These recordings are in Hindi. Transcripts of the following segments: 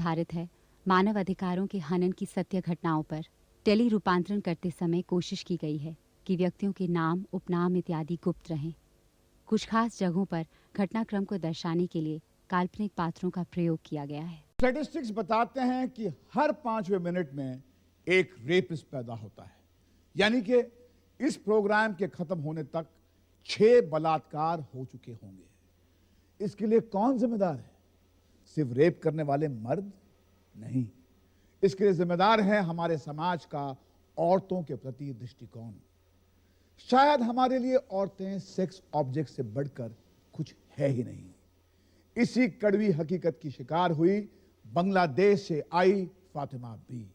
आधारित है मानव अधिकारों के हनन की सत्य घटनाओं पर। टेली रूपांतरण करते समय कोशिश की गई है कि व्यक्तियों के नाम, उपनाम इत्यादि गुप्त रहें। कुछ खास जगहों पर घटनाक्रम को दर्शाने के लिए काल्पनिक पात्रों का प्रयोग किया गया है। स्टैटिस्टिक्स बताते हैं कि हर 5वें मिनट में एक रेपिस्ट पैदा होता है, यानी कि इस प्रोग्राम के खत्म होने तक 6 बलात्कार हो चुके होंगे। इसके लिए कौन जिम्मेदार है? सिर्फ रेप करने वाले मर्द नहीं, इसके लिए जिम्मेदार है हमारे समाज का औरतों के प्रति दृष्टिकोण। शायद हमारे लिए औरतें सेक्स ऑब्जेक्ट से बढ़कर कुछ है ही नहीं। इसी कड़वी हकीकत की शिकार हुई बांग्लादेश से आई फातिमा बी।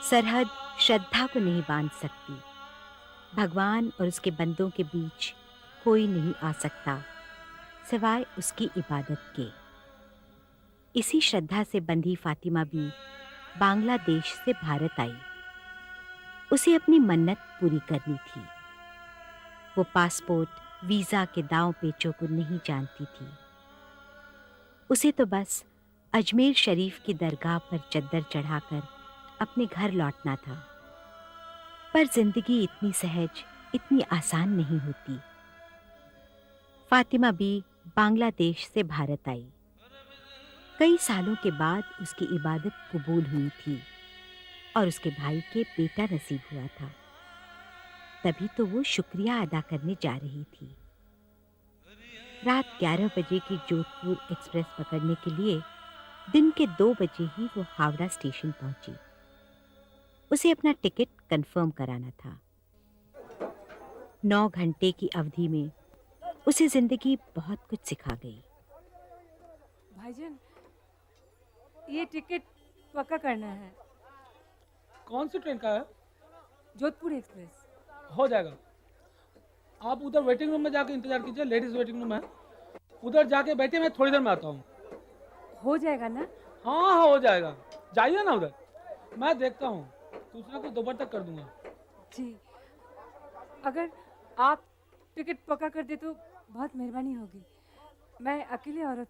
सरहद श्रद्धा को नहीं बांध सकती। भगवान और उसके बंदों के बीच कोई नहीं आ सकता सिवाय उसकी इबादत के। इसी श्रद्धा से बंधी फातिमा भी बांग्लादेश से भारत आई। उसे अपनी मन्नत पूरी करनी थी। वो पासपोर्ट, वीजा के दांव पेचों को नहीं जानती थी। उसे तो बस अजमेर शरीफ की दरगाह पर चद्दर चढ़ाकर अपने घर लौटना था। पर जिंदगी इतनी सहज, इतनी आसान नहीं होती। फातिमा बी बांग्लादेश से भारत आई। कई सालों के बाद उसकी इबादत कबूल हुई थी और उसके भाई के बेटा नसीब हुआ था। तभी तो वो शुक्रिया अदा करने जा रही थी। रात 11 बजे की जोधपुर एक्सप्रेस पकड़ने के लिए दिन के 2 बजे ही वो हावड़ा स्टेशन पहुंची। उसे अपना टिकट कंफर्म कराना था। 9 घंटे की अवधि में उसे जिंदगी बहुत कुछ सिखा गई। भाईजान, ये टिकट पक्का करना है। कौन सी ट्रेन का है? जोधपुर एक्सप्रेस। हो जाएगा। आप उधर वेटिंग रूम में जाके इंतजार कीजिए, लेडीज वेटिंग रूम है, उधर जाके बैठे, मैं थोड़ी देर में आता हूँ। हो जाएगा ना? हाँ हाँ, हो जाएगा। जाइए ना उधर, मैं देखता हूँ, दूसरा को दोपहर तक कर दूंगा। जी, अगर आप टिकट पक्का कर दे तो बहुत मेहरबानी होगी। मैं अकेली औरत।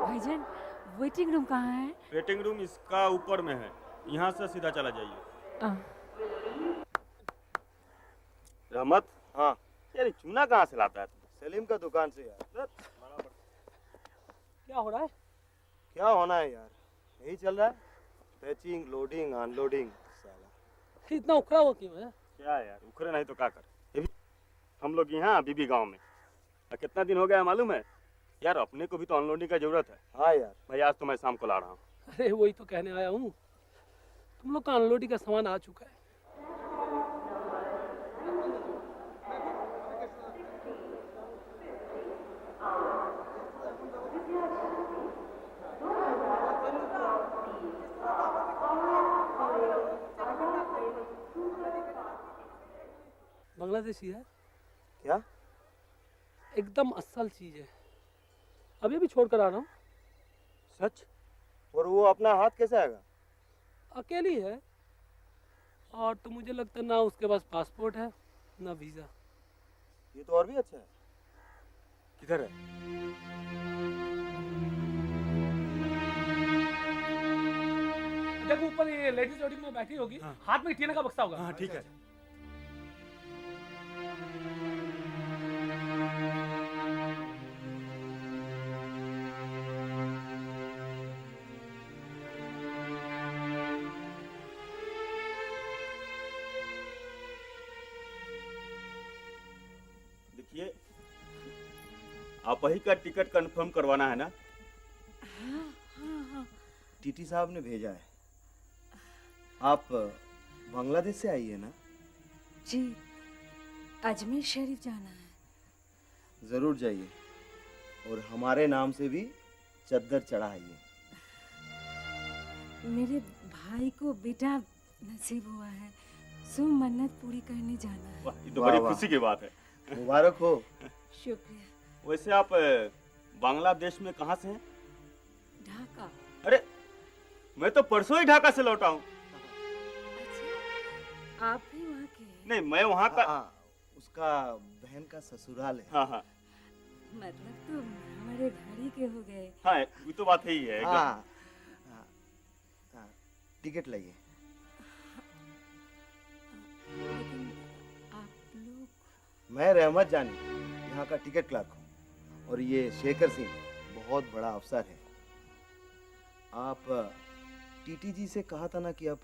भाईजान, वेटिंग रूम कहाँ है? वेटिंग रूम इसका ऊपर में है, यहाँ से सीधा चला जाइए। रहमत, हाँ यार, चूना कहाँ से लाता है? सलीम का दुकान से यार। क्या हो रहा है? क्या होना है यार, यही चल रहा है, पैचिंग, लोडिंग, अनलोडिंग। साला इतना उखड़ा हुआ क्यों है? क्या यार, उखरे नहीं तो क्या कर। ये भी हम लोग यहाँ बीबी गांव में, और कितना दिन हो गया मालूम है यार, अपने को भी तो अनलोडिंग का जरूरत है। हाँ यार भाई, आज तो मैं शाम को ला रहा हूँ। अरे वही तो कहने आया हूँ, तुम लोग का अनलोडिंग का सामान आ चुका है। बांग्लादेशी है क्या? एकदम असल चीज है। अभी भी छोड़ कर आ रहा हूँ। सच? और वो अपना हाथ कैसे आएगा? अकेली है, और तो मुझे लगता ना उसके पास पासपोर्ट है ना वीजा। ये तो और भी अच्छा है। किधर है? देखो ऊपर ये लेडीज वेटिंग में बैठी होगी। हाँ। हाथ में टीना का बक्सा होगा। हाँ ठीक है। देखिए, आप ही का टिकट कंफर्म करवाना है ना? टीटी साहब ने भेजा है। आप बांग्लादेश से आई है ना? जी, अजमेर शरीफ जाना है। जरूर जाइए, और हमारे नाम से भी चद्दर चढ़ाइए। मेरे भाई को बेटा नसीब हुआ है, सो मन्नत पूरी करने जाना है। वाह, ये तो वाह, बड़ी वाह। खुशी की बात है। मुबारक हो। शुक्रिया। वैसे आप बांग्लादेश में कहाँ से हैं? ढाका। अरे मैं तो परसों ही ढाका से लौटा हूँ। अच्छा, आप भी वहाँ के हैं? नहीं, मैं वहाँ का। उसका बहन का ससुराल है। हाँ हाँ मतलब तो हमारे घर ही के हो गए। हाँ, ये तो बात है ही है एकदम। हाँ, हाँ, हाँ, टिकट लाइए। लेकिन आप लोग मैं रहमत जानी, यहाँ का टिकट क्लर्क हूँ, और ये शेखर सिंह बहुत बड़ा अफसर है। आप टीटी जी से कहा था ना कि आप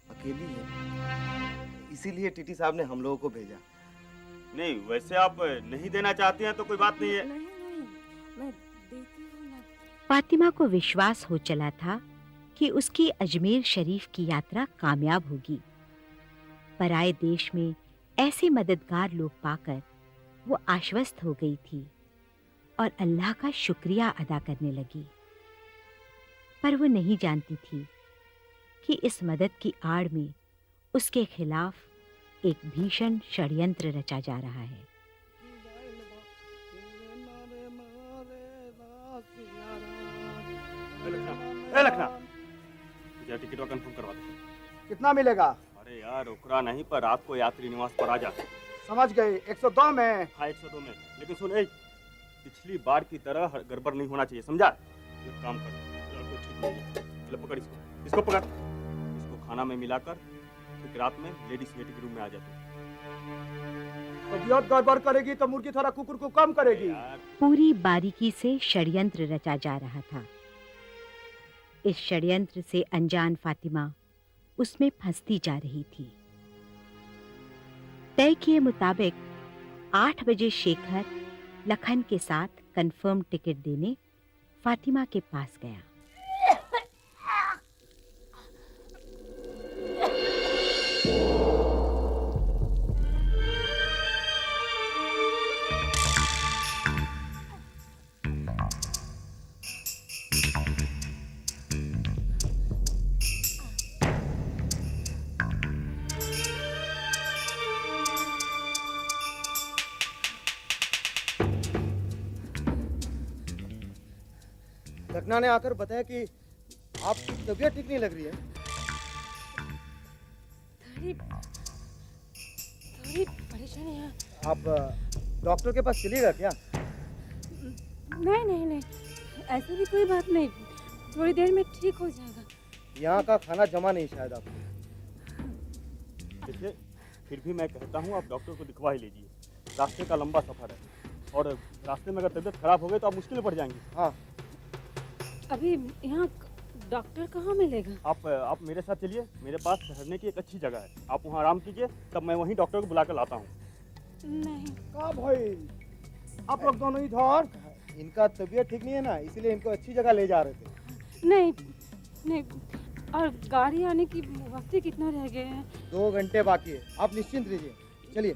अकेली हैं, इसीलिए टीटी साहब ने हम लोगों को भेजा। नहीं, वैसे आप नहीं देना चाहते हैं तो कोई बात नहीं है। नहीं नहीं, मैं देती हूँ ना। फातिमा को विश्वास हो चला था कि उसकी अजमेर शरीफ की यात्रा कामयाब होगी। पराए देश में ऐसे मददगार लोग पाकर वो आश्वस्त हो गई थी और अल्लाह का शुक्रिया अदा करने लगी। पर वो नहीं जानती थी कि इस मदद की आड़ में उसके खिलाफ एक भीषण षड्यंत्र रचा जा रहा है। ए लखना, मुझे टिकट कंफर्म करवा दे। कितना मिलेगा? अरे यार, ओकरा नहीं पर रात को यात्री निवास पर आ जा। समझ गए, 102 में। हाँ 102 में। लेकिन सुन, पिछली बार की तरह गड़बड़ नहीं होना चाहिए, समझा? एक काम कर, लड़को ठीक नहीं है, चलो पकड़ इसको पकड़, इसको खाना में मिलाकर ठीक रात में लेडीज वेटिंग रूम में आ जाते। तबीयत गड़बड़ करेगी तो मुर्गी थोड़ा कुकुर को कम करेगी। पूरी बारीकी से षड्यंत्र रचा जा रहा था। इस षड्यंत्र से अनजान फातिमा उसमें फंसती जा रही थी। तय किए मुताबिक 8 बजे शेखर लखन के साथ कंफर्म टिकट देने फातिमा के पास गया। लखना ने आकर बताया कि आपकी तबीयत ठीक नहीं लग रही है। थोड़ी परेशानी है। आप डॉक्टर के पास चलिएगा क्या? नहीं नहीं नहीं, ऐसी भी कोई बात नहीं, थोड़ी देर में ठीक हो जाएगा। यहाँ का खाना जमा नहीं शायद आपको। देखिए, फिर भी मैं कहता हूँ आप डॉक्टर को दिखवा ही लीजिए। रास्ते का लंबा सफर है और रास्ते में अगर तबीयत खराब हो गई तो आप मुश्किल में पड़ जाएंगे। हाँ, अभी यहाँ डॉक्टर कहाँ मिलेगा? आप मेरे साथ चलिए, मेरे पास ठहरने की एक अच्छी जगह है, आप वहाँ आराम कीजिए, तब मैं वहीं डॉक्टर को बुला कर लाता हूँ। नहीं। का भाई, आप लोग दोनों इधर। इनका तबीयत ठीक नहीं है ना, इसीलिए इनको अच्छी जगह ले जा रहे थे। नहीं नहीं, और गाड़ी आने की वक्त ही कितना रह गए हैं? 2 घंटे बाकी है, आप निश्चिंत रहिए। चलिए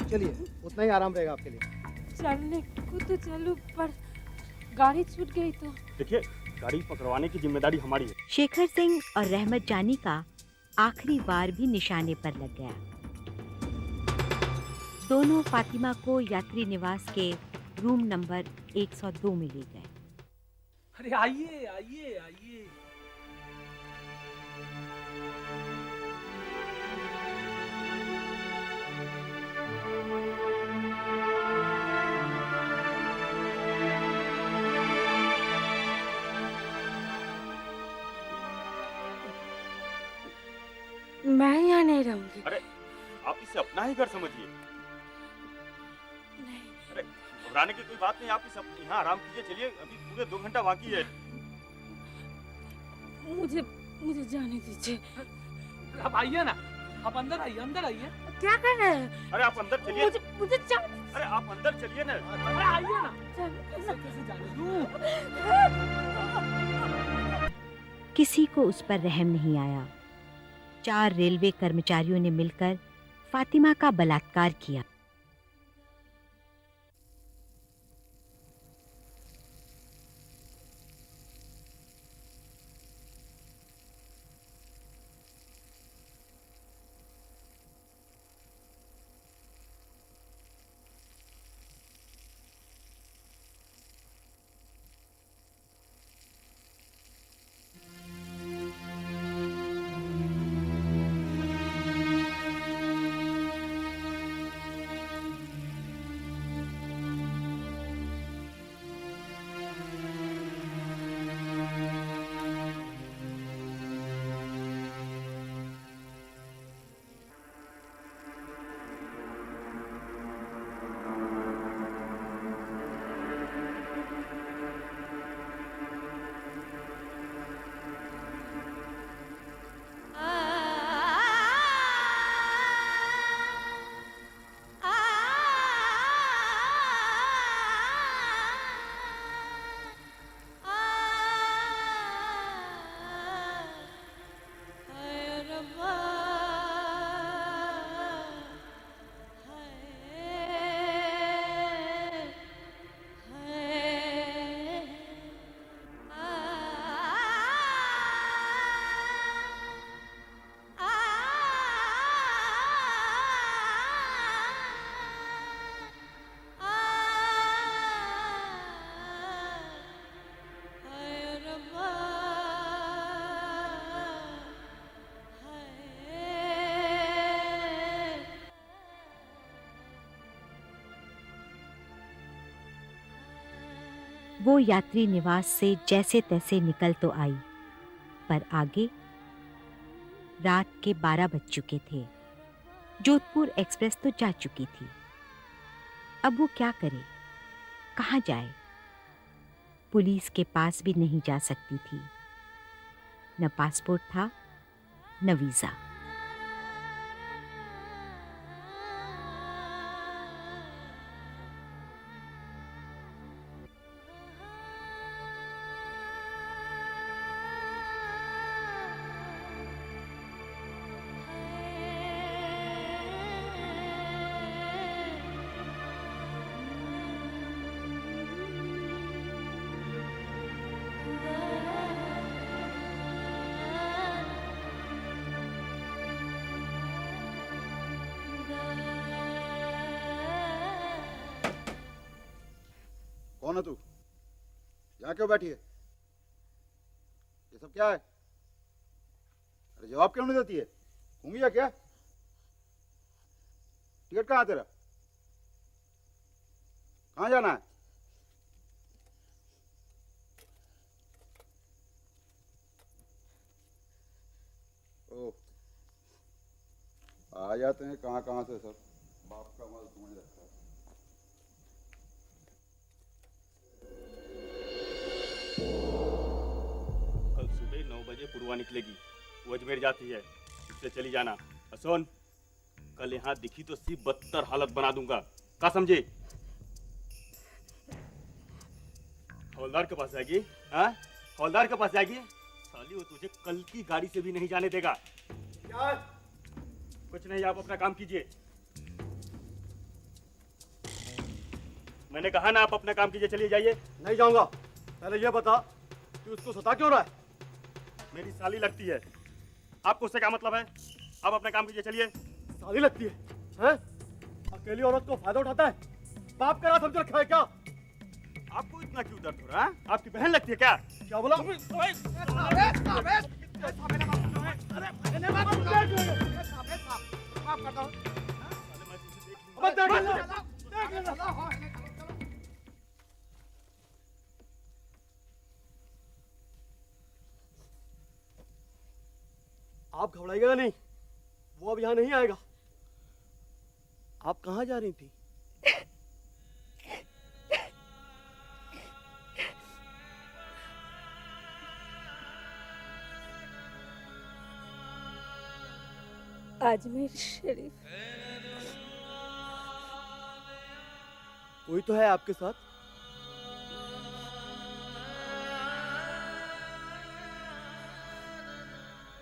चलिए, उतना ही आराम रहेगा आपके लिए। चलने को तो चलूं, पर गाड़ी छूट गई तो? देखिए, गाड़ी पकड़वाने की जिम्मेदारी हमारी है। शेखर सिंह और रहमत जानी का आखिरी वार भी निशाने पर लग गया। दोनों फातिमा को यात्री निवास के रूम नंबर 102 में ले गए। अरे आइए आइए आइए। मैं यहाँ नहीं रहूंगी। अरे आप इसे अपना ही घर समझिए। नहीं। अरे घबराने की कोई बात नहीं, आप यहाँ आराम कीजिए। चलिए, अभी पूरे 2 घंटा बाकी है। मुझे जाने दीजिए। आप आइए ना, आप अंदर आइए, अंदर आइए। क्या कर रहे हैं? अरे आप अंदर चलिए। मुझे जाने। अरे आप अंदर चलिए ना। अरे आइए ना। जाने। कैसे जाने दूं? किसी को उस पर रहम नहीं आया। 4 रेलवे कर्मचारियों ने मिलकर फातिमा का बलात्कार किया। वो यात्री निवास से जैसे तैसे निकल तो आई, पर आगे रात के 12 बज चुके थे। जोधपुर एक्सप्रेस तो जा चुकी थी। अब वो क्या करे, कहाँ जाए? पुलिस के पास भी नहीं जा सकती थी। न पासपोर्ट था, न वीजा। कौन है तू? यहाँ क्यों बैठी है? ये सब क्या है? अरे जवाब क्यों नहीं देती है? होंगी या क्या? टिकट कहाँ है तेरा? कहाँ जाना है? ओह, आ जाते हैं कहाँ कहाँ से सब। बाप का माल समझ रखा है। कल सुबह 9 बजे पूर्वा निकलेगी। वो अजमेर जाती है, उससे चली जाना। सुन, कल यहाँ दिखी तो सिर्फ बदतर हालत बना दूंगा, क्या समझे? हवलदार के पास जाएगी? हाँ, हवलदार के पास जाएगी? साली वो तुझे कल की गाड़ी से भी नहीं जाने देगा। क्या? कुछ नहीं, आप अपना काम कीजिए। मैंने कहा ना, आप अपना काम कीजिए, चलिए जाइए। नहीं जाऊंगा। पहले ये बता कि उसको सता क्यों रहा है? मेरी साली लगती है, आपको उससे क्या मतलब है? आप अपना काम कीजिए, चलिए। साली लगती है? हैं? अकेली औरत को फायदा उठाता है? बाप का राह समझ रखा है क्या? आपको इतना क्यों दर्द हो रहा है? आपकी बहन लगती है क्या? क्या बोला? आप घबराइएगा नहीं, वो अब यहाँ नहीं आएगा। आप कहाँ जा रही थी? अजमेर शरीफ। कोई तो है आपके साथ?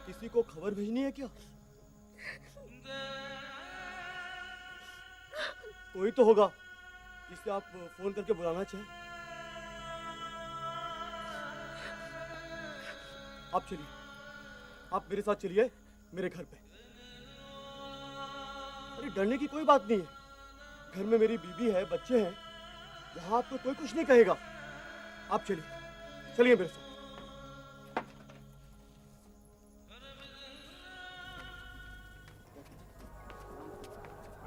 किसी को खबर भेजनी है क्या? कोई तो होगा जिसे आप फोन करके बुलाना चाहें। आप चलिए, आप मेरे साथ चलिए मेरे घर पे। अरे डरने की कोई बात नहीं है, घर में मेरी बीवी है, बच्चे हैं, यहाँ आपको कोई कुछ नहीं कहेगा। आप चलिए, चलिए मेरे साथ।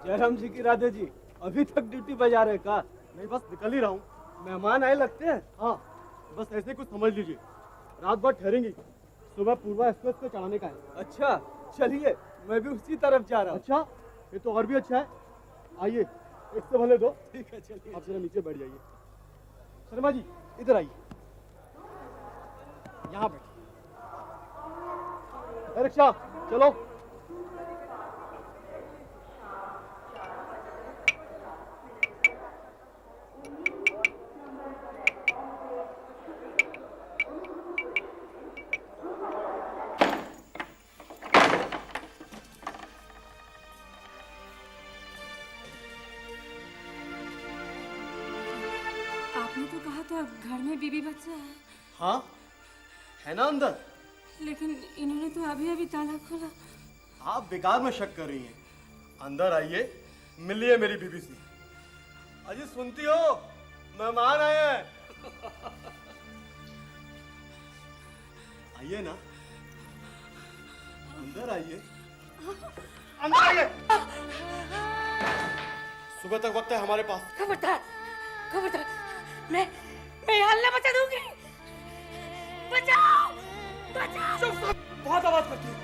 जयराम जी की राधे जी, अभी तक ड्यूटी बजा रहे का? नहीं, बस निकल ही रहा हूँ। मेहमान आए लगते हैं। हाँ, बस ऐसे कुछ समझ लीजिए। रात भर ठहरेंगी, सुबह पूर्वा एक्सप्रेस पे चढ़ाने का है। अच्छा, चलिए, मैं भी उसी तरफ जा रहा हूँ। अच्छा, ये तो और भी अच्छा है। आइए, एक से भले दो। ठीक है, चलिए। आप जरा नीचे बैठ जाइए। शर्मा जी, इधर आइए, यहाँ बैठिए। रिक्शा चलो। आपने तो कहा था घर में बीबी बच्चा है। हाँ, है ना अंदर। लेकिन इन्होंने तो अभी अभी ताला खोला। आप बेकार में शक कर रही हैं। अंदर आइए, मिलिए मेरी बीबी से। अजी सुनती हो, मेहमान आए हैं। आइए ना, अंदर आइए, अंदर आइए। सुबह तक वक्त है हमारे पास। खबरदार, खबरदार, मैं मैं हल्ला मचा दूंगी। बचाओ, बचाओ। बहुत आवाज करती है।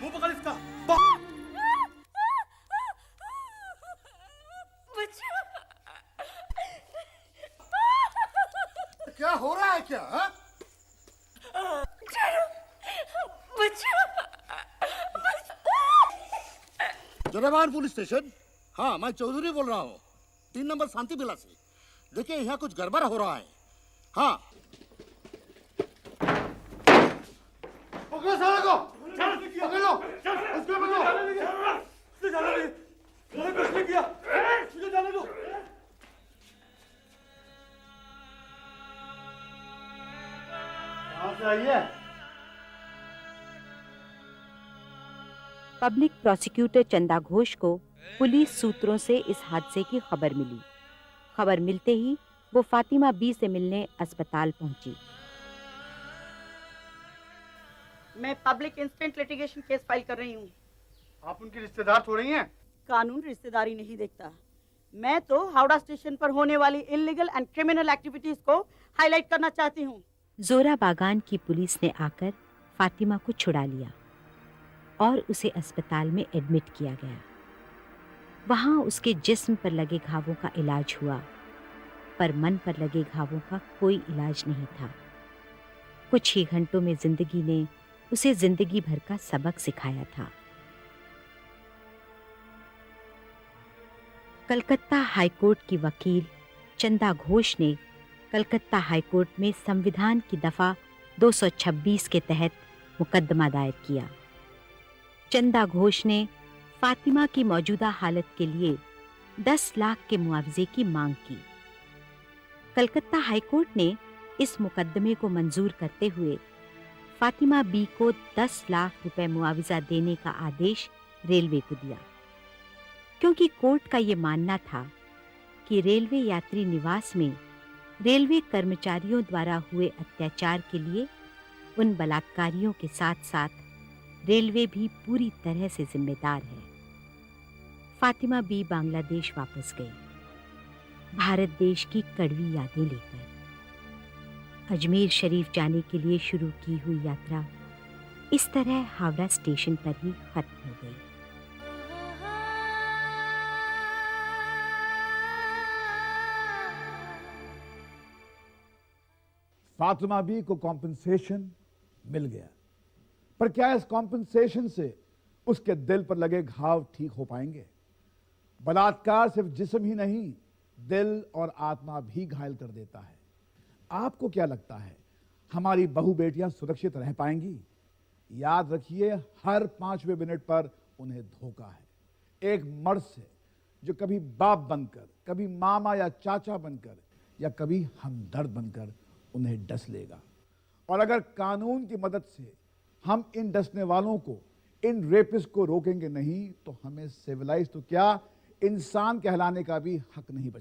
मुंह पकड़ इसका। क्या हो रहा है क्या? हा? जनाबान पुलिस स्टेशन। हाँ, मैं चौधरी बोल रहा हूँ, 3 नंबर शांति विला से। देखिए, यहाँ कुछ गड़बड़ हो रहा है। हाँ, पकड़ो साले को। पकड़ लो, उसको पकड़ो। उसे जाने दे। मैंने कुछ नहीं किया, मुझे जाने दो। कहाँ से आई है? पब्लिक प्रोसिक्यूटर चंदा घोष को पुलिस सूत्रों से इस हादसे की खबर मिली। खबर मिलते ही वो फातिमा बी से मिलने अस्पताल पहुंची। मैं public instant litigation case file कर रही हूँ। आप उनकी रिश्तेदार थोड़ी हैं। कानून रिश्तेदारी नहीं देखता। मैं तो हावड़ा स्टेशन पर होने वाली इलीगल एंड क्रिमिनल एक्टिविटीज को हाईलाइट करना चाहती हूँ। जोरा बागान की पुलिस ने आकर फातिमा को छुड़ा लिया और उसे अस्पताल में एडमिट किया गया। वहां उसके जिस्म पर लगे घावों का इलाज हुआ, पर मन पर लगे घावों का कोई इलाज नहीं था। कुछ ही घंटों में जिंदगी ने उसे जिंदगी भर का सबक सिखाया था। कलकत्ता हाईकोर्ट की वकील चंदा घोष ने कलकत्ता हाईकोर्ट में संविधान की दफा 226 के तहत मुकदमा दायर किया। चंदा घोष ने फातिमा की मौजूदा हालत के लिए 10 लाख के मुआवजे की मांग की। कलकत्ता हाईकोर्ट ने इस मुकदमे को मंजूर करते हुए फातिमा बी को 10 लाख रुपए मुआवजा देने का आदेश रेलवे को दिया, क्योंकि कोर्ट का ये मानना था कि रेलवे यात्री निवास में रेलवे कर्मचारियों द्वारा हुए अत्याचार के लिए उन बलात्कारियों के साथ साथ रेलवे भी पूरी तरह से जिम्मेदार है। फातिमा बी बांग्लादेश वापस गई, भारत देश की कड़वी यादें लेकर। अजमेर शरीफ जाने के लिए शुरू की हुई यात्रा इस तरह हावड़ा स्टेशन पर ही खत्म हो गई। फातिमा बी को कॉम्पेंसेशन मिल गया, पर क्या इस कॉम्पेंसेशन से उसके दिल पर लगे घाव ठीक हो पाएंगे? बलात्कार सिर्फ जिस्म ही नहीं, दिल और आत्मा भी घायल कर देता है। आपको क्या लगता है, हमारी बहू बेटियां सुरक्षित रह पाएंगी? याद रखिए, हर 5वें मिनट पर उन्हें धोखा है। एक मर्द से जो कभी बाप बनकर, कभी मामा या चाचा बनकर, या कभी हमदर्द बनकर उन्हें डस लेगा। और अगर कानून की मदद से हम इन डसने वालों को, इन रेपिस्ट को रोकेंगे नहीं, तो हमें सिविलाइज तो क्या, इंसान कहलाने का भी हक नहीं बचेगा।